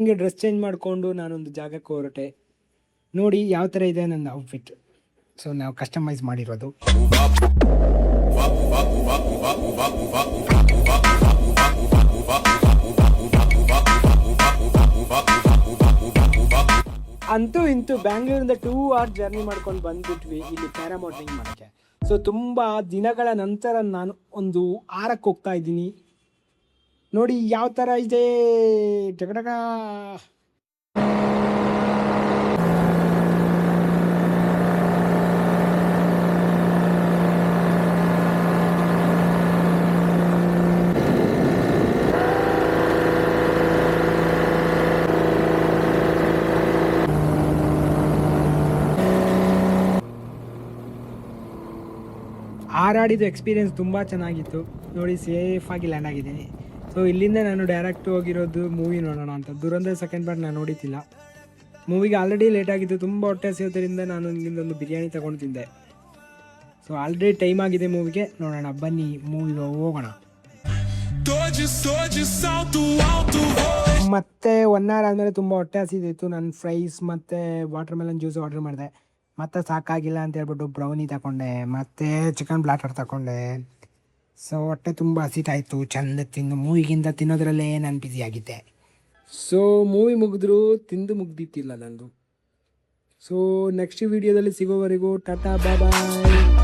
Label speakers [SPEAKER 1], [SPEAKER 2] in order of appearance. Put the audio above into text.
[SPEAKER 1] ಹಿಂಗೆ dress change ಮಾಡಿಕೊಂಡು ನಾನೊಂದು ಜಾಗಕ್ಕೆ ಹೊರಟೆ. ನೋಡಿ ಯಾವ ಥರ ಇದೆ ನನ್ನ ಔಟ್ಫಿಟ್. ಸೊ ನಾವು ಕಸ್ಟಮೈಸ್ ಮಾಡಿರೋದು. ಅಂತೂ ಇಂತೂ ಬ್ಯಾಂಗ್ಳೂರಿಂದ 2 hours ಜರ್ನಿ ಮಾಡ್ಕೊಂಡು ಬಂದ್ಬಿಟ್ವಿ ಇಲ್ಲಿ ಪ್ಯಾರಾಮೋಟರಿಂಗ್ ಮಾಡೋಕ್ಕೆ. ಸೊ ತುಂಬ ದಿನಗಳ ನಂತರ ನಾನು ಒಂದು 6ಕ್ಕೆ ಹೋಗ್ತಾ ಇದ್ದೀನಿ. ನೋಡಿ ಯಾವ ಥರ ಇದೆ ಡಗಡಗ. ಹಾರಾಡಿದ ಎಕ್ಸ್ಪೀರಿಯೆನ್ಸ್ ತುಂಬ ಚೆನ್ನಾಗಿತ್ತು. ನೋಡಿ ಸೇಫಾಗಿ ಲ್ಯಾಂಡ್ ಆಗಿದ್ದೀನಿ. ಸೊ ಇಲ್ಲಿಂದ ನಾನು ಡೈರೆಕ್ಟ್ ಹೋಗಿರೋದು ಮೂವಿ ನೋಡೋಣ ಅಂತ. ದುರಂಧರ್ ಸೆಕೆಂಡ್ ಪಾರ್ಟ್ ನಾನು ನೋಡಿತಿಲ್ಲ. ಮೂವಿಗೆ ಆಲ್ರೆಡಿ ಲೇಟ್ ಆಗಿತ್ತು, ತುಂಬ ಹೊಟ್ಟೆ ಹಸಿಯೋದ್ರಿಂದ ನಾನು ಇಲ್ಲಿಂದ ಒಂದು ಬಿರಿಯಾನಿ ತಗೊಂಡು ತಿಂದೆ. ಸೊ ಆಲ್ರೆಡಿ ಟೈಮ್ ಆಗಿದೆ ಮೂವಿಗೆ. ನೋಡೋಣ ಬನ್ನಿ ಮೂವಿಗೆ ಹೋಗೋಣ. ಮತ್ತೆ 1 hour ಆದಮೇಲೆ ತುಂಬ ಹೊಟ್ಟೆ ಹಸಿದಿತ್ತು. ನಾನು ಫ್ರೈಸ್ ಮತ್ತು ವಾಟರ್ ಮೆಲನ್ ಜ್ಯೂಸ್ ಆರ್ಡ್ರ್ ಮಾಡಿದೆ. ಮತ್ತು ಸಾಕಾಗಿಲ್ಲ ಅಂತ ಹೇಳ್ಬಿಟ್ಟು ಬ್ರೌನಿ ತಗೊಂಡೆ, ಮತ್ತು ಚಿಕನ್ ಬ್ಲಾಟರ್ ತಗೊಂಡೆ. ಸೊ ಹೊಟ್ಟೆ ತುಂಬ ಹಸಿತಾಯಿತು. ಚೆಂದ ತಿಂದು ಮೂವಿಗಿಂತ ತಿನ್ನೋದ್ರಲ್ಲೇ ನಾನು ಬ್ಯುಸಿ ಆಗಿದ್ದೆ. ಸೊ ಮೂವಿ ಮುಗಿದ್ರು ತಿಂದು ಮುಗ್ದಿತ್ತಿಲ್ಲ ನಂದು. ಸೊ ನೆಕ್ಸ್ಟ್ ವಿಡಿಯೋದಲ್ಲಿ ಸಿಗೋವರೆಗೂ ಟಾಟಾ ಬಾಯ್ ಬಾಯ್.